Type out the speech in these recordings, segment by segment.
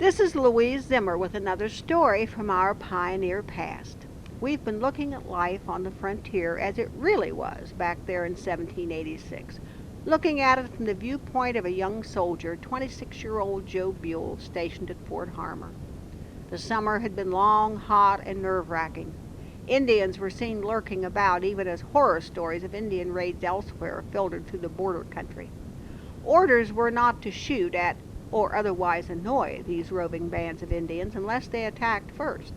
This is Louise Zimmer with another story from our pioneer past. We've been looking at life on the frontier as it really was back there in 1786, looking at it from the viewpoint of a young soldier, 26-year-old Joe Buell, stationed at Fort Harmar. The summer had been long, hot, and nerve-wracking. Indians were seen lurking about even as horror stories of Indian raids elsewhere filtered through the border country. Orders were not to shoot at or otherwise annoy these roving bands of Indians unless they attacked first.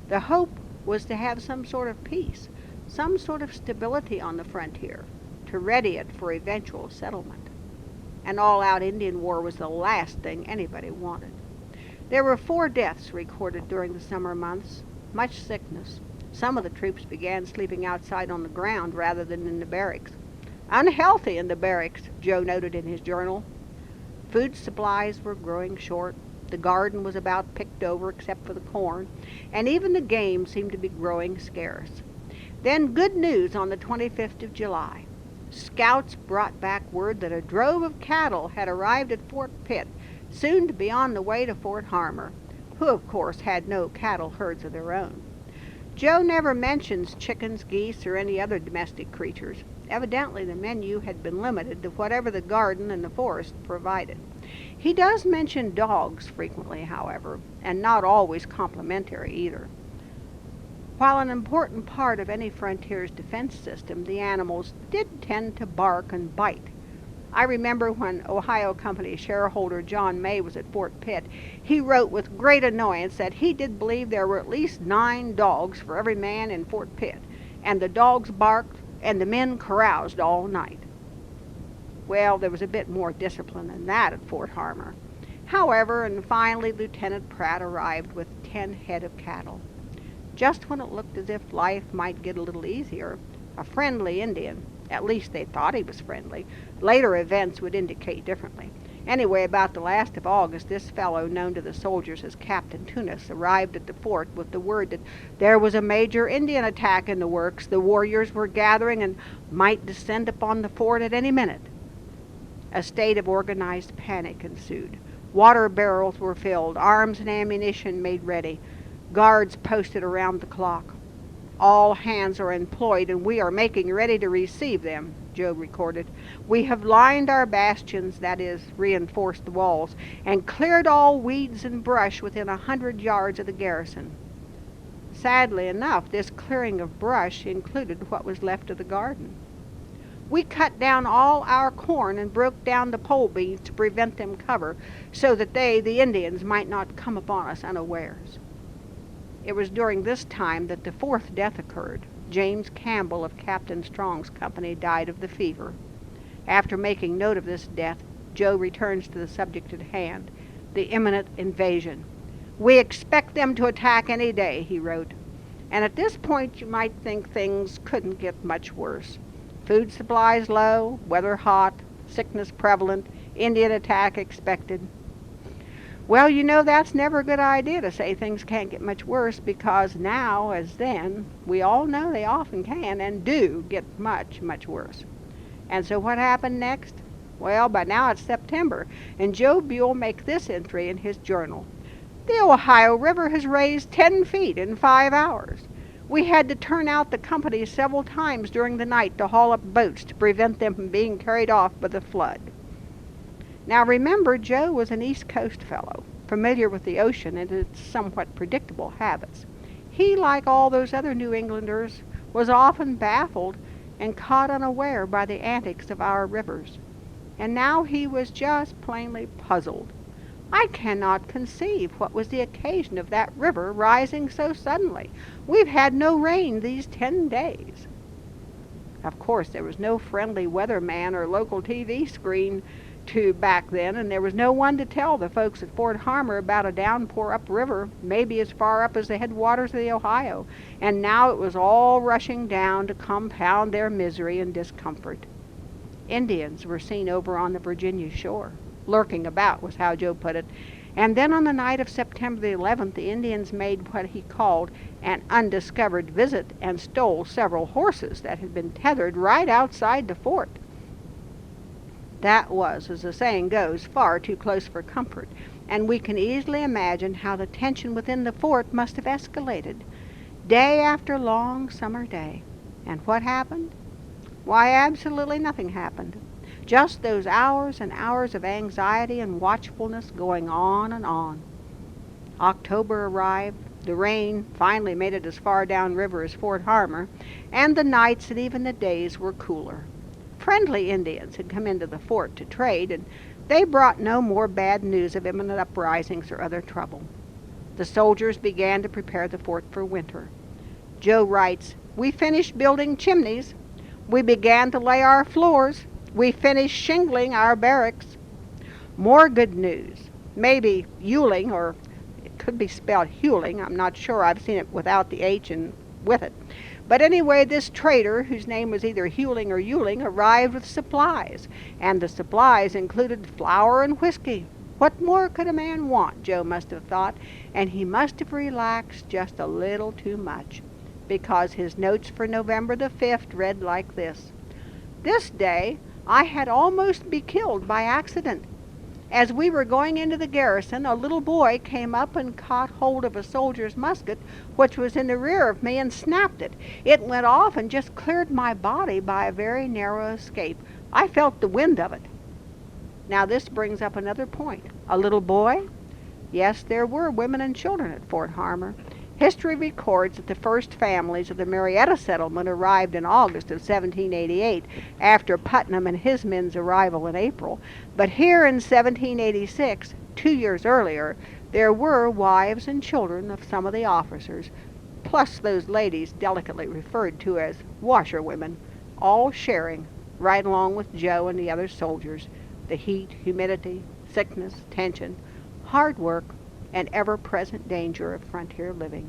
The hope was to have some sort of peace, some sort of stability on the frontier, to ready it for eventual settlement. An all-out Indian war was the last thing anybody wanted. There were 4 deaths recorded during the summer months, much sickness. Some of the troops began sleeping outside on the ground rather than in the barracks. Unhealthy in the barracks, Joe noted in his journal. Food supplies were growing short. The garden was about picked over except for the corn, and even the game seemed to be growing scarce. Then good news on the 25th of July. Scouts brought back word that a drove of cattle had arrived at Fort Pitt, soon to be on the way to Fort Harmar, who of course had no cattle herds of their own. Joe never mentions chickens, geese, or any other domestic creatures. Evidently the menu had been limited to whatever the garden and the forest provided. He does mention dogs frequently, however, and not always complimentary either. While an important part of any frontier's defense system, the animals did tend to bark and bite. I remember when Ohio Company shareholder John May was at Fort Pitt, he wrote with great annoyance that he did believe there were at least 9 dogs for every man in Fort Pitt, and the dogs barked and the men caroused all night. Well, there was a bit more discipline than that at Fort Harmar. However, and finally Lieutenant Pratt arrived with 10 head of cattle. Just when it looked as if life might get a little easier, a friendly Indian, at least they thought he was friendly. Later events would indicate differently. Anyway, about the last of August, this fellow, known to the soldiers as Captain Tunis, arrived at the fort with the word that there was a major Indian attack in the works. The warriors were gathering and might descend upon the fort at any minute. A state of organized panic ensued. Water barrels were filled, arms and ammunition made ready, guards posted around the clock. All hands are employed, and we are making ready to receive them, Joe recorded. We have lined our bastions, that is, reinforced the walls, and cleared all weeds and brush within 100 yards of the garrison. Sadly enough, this clearing of brush included what was left of the garden. We cut down all our corn and broke down the pole beans to prevent them cover, so that they, the Indians, might not come upon us unawares. It was during this time that the 4th death occurred. James Campbell of Captain Strong's company died of the fever. After making note of this death, Joe returns to the subject at hand, the imminent invasion. We expect them to attack any day, he wrote. And at this point you might think things couldn't get much worse. Food supplies low, weather hot, sickness prevalent, Indian attack expected. Well, you know, that's never a good idea to say things can't get much worse, because now, as then, we all know they often can and do get much, much worse. And so what happened next? Well, by now it's September, and Joe Buell makes this entry in his journal. The Ohio River has raised 10 feet in 5 hours. We had to turn out the company several times during the night to haul up boats to prevent them from being carried off by the flood. Now remember, Joe was an East Coast fellow, familiar with the ocean and its somewhat predictable habits. He, like all those other New Englanders, was often baffled and caught unaware by the antics of our rivers. And now he was just plainly puzzled. I cannot conceive what was the occasion of that river rising so suddenly. We've had no rain these 10 days. Of course, there was no friendly weatherman or local TV screen to back then, and there was no one to tell the folks at Fort Harmar about a downpour upriver, maybe as far up as the headwaters of the Ohio, and now it was all rushing down to compound their misery and discomfort. Indians were seen over on the Virginia shore. Lurking about was how Joe put it. And then on the night of September the 11th, the Indians made what he called an undiscovered visit and stole several horses that had been tethered right outside the fort. That was, as the saying goes, far too close for comfort, and we can easily imagine how the tension within the fort must have escalated, day after long summer day. And what happened? Why, absolutely nothing happened. Just those hours and hours of anxiety and watchfulness going on and on. October arrived. The rain finally made it as far downriver as Fort Harmon, and the nights and even the days were cooler. Friendly Indians had come into the fort to trade, and they brought no more bad news of imminent uprisings or other trouble. The soldiers began to prepare the fort for winter. Joe writes, "We finished building chimneys. We began to lay our floors. We finished shingling our barracks." More good news. Maybe Ewing, or it could be spelled Hewling. I'm not sure. I've seen it without the H and with it. But anyway, this trader, whose name was either Hewling or Ewing, arrived with supplies. And the supplies included flour and whiskey. What more could a man want, Joe must have thought, and he must have relaxed just a little too much, because his notes for November the 5th read like this: "This day I had almost been killed by accident. As we were going into the garrison, a little boy came up and caught hold of a soldier's musket, which was in the rear of me, and snapped it. It went off and just cleared my body by a very narrow escape. I felt the wind of it." Now this brings up another point. A little boy? Yes, there were women and children at Fort Harmon. History records that the first families of the Marietta settlement arrived in August of 1788, after Putnam and his men's arrival in April. But here in 1786, 2 years earlier, there were wives and children of some of the officers, plus those ladies delicately referred to as washerwomen, all sharing, right along with Joe and the other soldiers, the heat, humidity, sickness, tension, hard work, and ever-present danger of frontier living.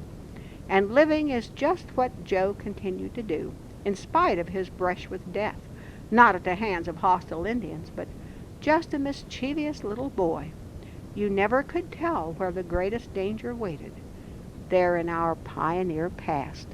And living is just what Joe continued to do, in spite of his brush with death, not at the hands of hostile Indians, but just a mischievous little boy. You never could tell where the greatest danger waited, there in our pioneer past.